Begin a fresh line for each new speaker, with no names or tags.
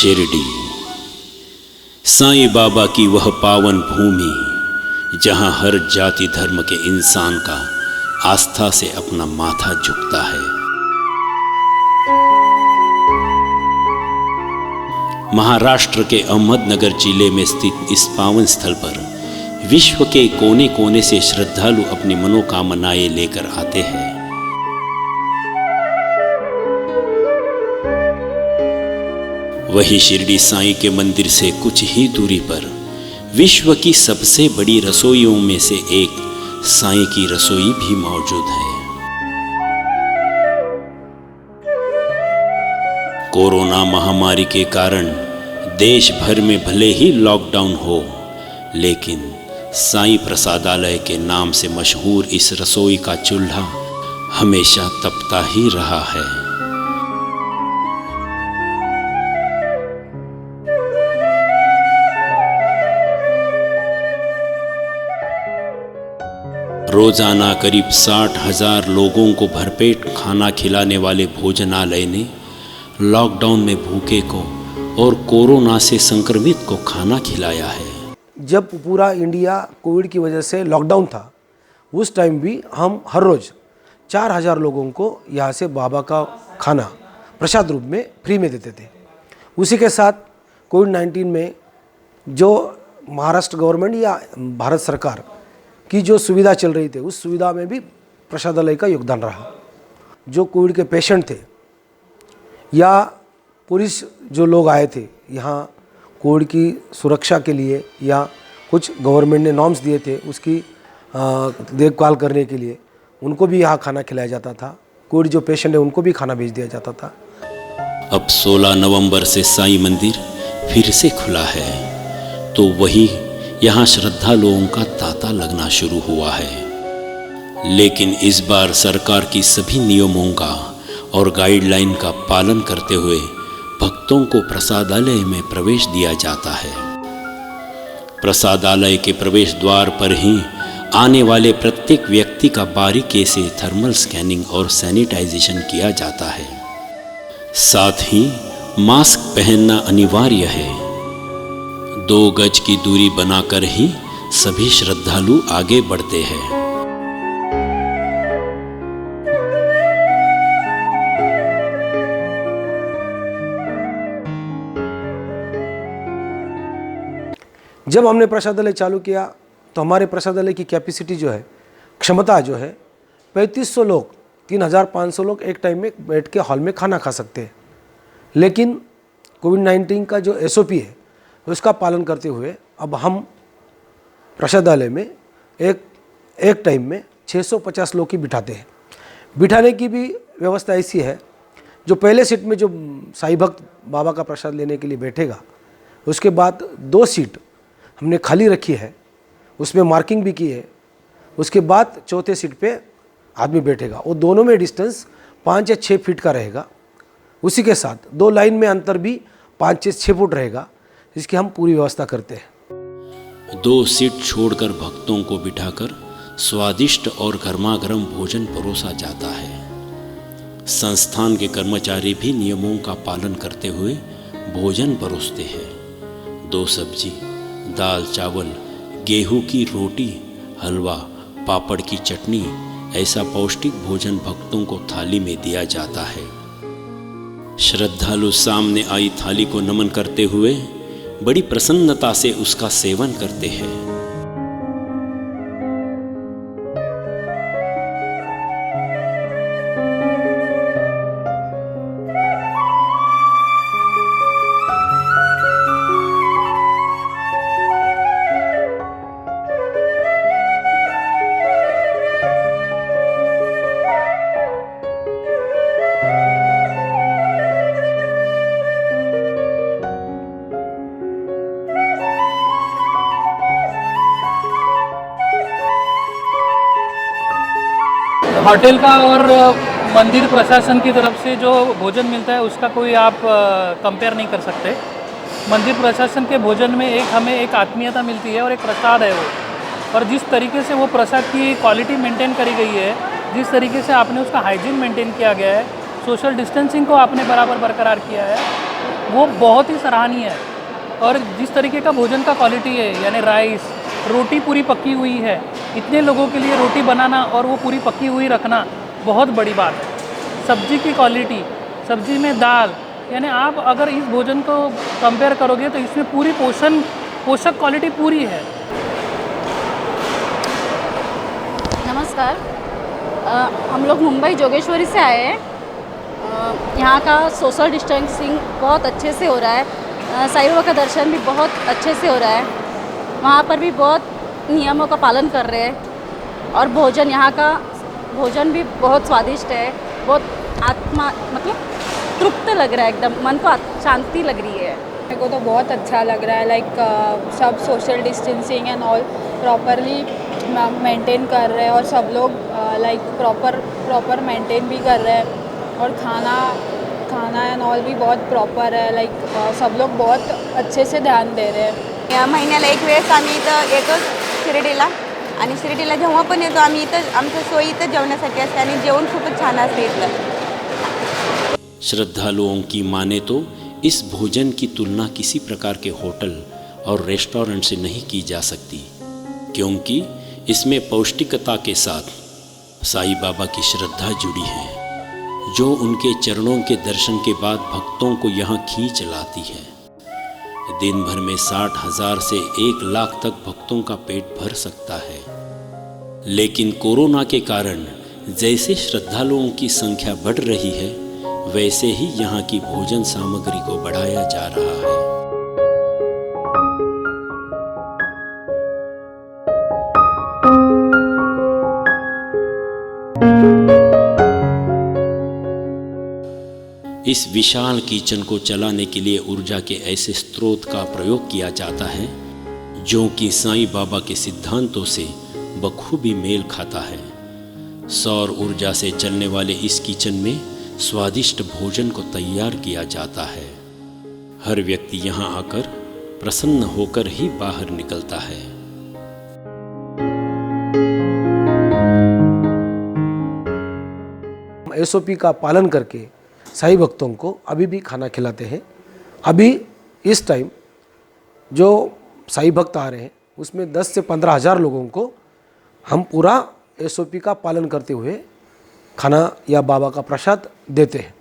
शिरडी, साईं बाबा की वह पावन भूमि जहां हर जाति धर्म के इंसान का आस्था से अपना माथा झुकता है। महाराष्ट्र के अहमदनगर जिले में स्थित इस पावन स्थल पर विश्व के कोने कोने से श्रद्धालु अपनी मनोकामनाएं लेकर आते हैं। वही शिरडी साईं के मंदिर से कुछ ही दूरी पर विश्व की सबसे बड़ी रसोइयों में से एक साईं की रसोई भी मौजूद है। कोरोना महामारी के कारण देश भर में भले ही लॉकडाउन हो, लेकिन साईं प्रसादालय के नाम से मशहूर इस रसोई का चूल्हा हमेशा तपता ही रहा है। रोजाना करीब 60,000 लोगों को भरपेट खाना खिलाने वाले भोजनालय ने लॉकडाउन में भूखे को और कोरोना से संक्रमित को खाना खिलाया है।
जब पूरा इंडिया कोविड की वजह से लॉकडाउन था, उस टाइम भी हम हर रोज़ 4,000 लोगों को यहाँ से बाबा का खाना प्रसाद रूप में फ्री में देते थे। उसी के साथ कोविड-19 में जो महाराष्ट्र गवर्नमेंट या भारत सरकार की जो सुविधा चल रही थी, उस सुविधा में भी प्रसादालय का योगदान रहा। जो कोविड के पेशेंट थे या पुलिस जो लोग आए थे यहाँ कोविड की सुरक्षा के लिए या कुछ गवर्नमेंट ने नॉर्म्स दिए थे उसकी देखभाल करने के लिए, उनको भी यहाँ खाना खिलाया जाता था। कोविड जो पेशेंट है उनको भी खाना भेज दिया जाता था।
अब 16 नवंबर से साईं मंदिर फिर से खुला है, तो वही यहाँ श्रद्धालुओं का तांता लगना शुरू हुआ है। लेकिन इस बार सरकार की सभी नियमों का और गाइडलाइन का पालन करते हुए भक्तों को प्रसादालय में प्रवेश दिया जाता है। प्रसादालय के प्रवेश द्वार पर ही आने वाले प्रत्येक व्यक्ति का बारीकी से थर्मल स्कैनिंग और सैनिटाइजेशन किया जाता है। साथ ही मास्क पहनना अनिवार्य है। 2 गज की दूरी बनाकर ही सभी श्रद्धालु आगे बढ़ते हैं।
जब हमने प्रसादालय चालू किया तो हमारे प्रसादालय की कैपेसिटी जो है, क्षमता जो है 3500 लोग, 3,500 लोग एक टाइम में बैठ के हॉल में खाना खा सकते हैं। लेकिन कोविड-19 का जो SOP है उसका पालन करते हुए अब हम प्रसादालय में एक टाइम में 650 लोग ही बिठाते हैं। बिठाने की भी व्यवस्था ऐसी है, जो पहले सीट में जो साईं भक्त बाबा का प्रसाद लेने के लिए बैठेगा, उसके बाद 2 सीट हमने खाली रखी है, उसमें मार्किंग भी की है। उसके बाद चौथे सीट पे आदमी बैठेगा, वो दोनों में डिस्टेंस 5 या 6 फीट का रहेगा। उसी के साथ 2 लाइन में अंतर भी 5 से 6 फुट रहेगा, जिसकी हम पूरी व्यवस्था करते हैं।
2 सीट छोड़कर भक्तों को बिठाकर स्वादिष्ट और गर्मागर्म भोजन परोसा जाता है। संस्थान के कर्मचारी भी नियमों का पालन करते हुए भोजन परोसते हैं। 2 सब्जी, दाल चावल, गेहूं की रोटी, हलवा, पापड़ की चटनी, ऐसा पौष्टिक भोजन भक्तों को थाली में दिया जाता है। श्रद्धालु सामने आई थाली को नमन करते हुए बड़ी प्रसन्नता से उसका सेवन करते हैं।
होटल का और मंदिर प्रशासन की तरफ से जो भोजन मिलता है उसका कोई आप कंपेयर नहीं कर सकते। मंदिर प्रशासन के भोजन में हमें एक आत्मीयता मिलती है और एक प्रसाद है वो, और जिस तरीके से वो प्रसाद की क्वालिटी मेंटेन करी गई है, जिस तरीके से आपने उसका हाइजीन मेंटेन किया गया है, सोशल डिस्टेंसिंग को आपने बराबर बरकरार किया है, वो बहुत ही सराहनीय है। और जिस तरीके का भोजन का क्वालिटी है, यानी राइस, रोटी पूरी पकी हुई है, इतने लोगों के लिए रोटी बनाना और वो पूरी पकी हुई रखना बहुत बड़ी बात है। सब्जी की क्वालिटी, सब्जी में दाल, यानी आप अगर इस भोजन को कंपेयर करोगे तो इसमें पूरी पोषक क्वालिटी पूरी है।
नमस्कार। हम लोग मुंबई जोगेश्वरी से आए हैं। यहाँ का सोशल डिस्टेंसिंग बहुत अच्छे से हो रहा है। साईं बाबा का दर्शन भी बहुत अच्छे से हो रहा है। वहाँ पर भी बहुत नियमों का पालन कर रहे हैं और भोजन, यहाँ का भोजन भी बहुत स्वादिष्ट है। बहुत आत्मा मतलब तृप्त लग रहा है, एकदम मन को शांति लग रही है।
मेरे को तो बहुत अच्छा लग रहा है। लाइक सब social distancing and all properly maintain कर रहे हैं और सब लोग लाइक प्रॉपर मेंटेन भी कर रहे हैं और खाना एंड ऑल भी बहुत प्रॉपर है। लाइक सब लोग बहुत अच्छे से ध्यान दे रहे हैं।
या महिन्याला एक वेळेस आम्ही इथं येतो शिर्डीला आणि शिर्डीला जेव्हा पण येतो आम्ही इथं आमचं सोय इथं जेवण्यासाठी असते आणि जेवण खूपच छान असते इथलं।
श्रद्धालुओं की माने तो इस भोजन की तुलना किसी प्रकार के होटल और रेस्टोरेंट से नहीं की जा सकती, क्योंकि इसमें पौष्टिकता के साथ साईं बाबा की श्रद्धा जुड़ी है, जो उनके चरणों के दर्शन के बाद भक्तों को यहाँ खींच लाती है। दिन भर में 60,000 से 1 लाख तक भक्तों का पेट भर सकता है। लेकिन कोरोना के कारण जैसे श्रद्धालुओं की संख्या बढ़ रही है, वैसे ही यहाँ की भोजन सामग्री को बढ़ाया जा रहा है। इस विशाल किचन को चलाने के लिए ऊर्जा के ऐसे स्रोत का प्रयोग किया जाता है जो कि साईं बाबा के सिद्धांतों से बखूबी मेल खाता है। सौर ऊर्जा से चलने वाले इस किचन में स्वादिष्ट भोजन को तैयार किया जाता है। हर व्यक्ति यहाँ आकर प्रसन्न होकर ही बाहर निकलता है।
एसओपी का पालन करके साईं भक्तों को अभी भी खाना खिलाते हैं। अभी इस टाइम जो साईं भक्त आ रहे हैं उसमें 10 से 15 हज़ार लोगों को हम पूरा एसओपी का पालन करते हुए खाना या बाबा का प्रसाद देते हैं।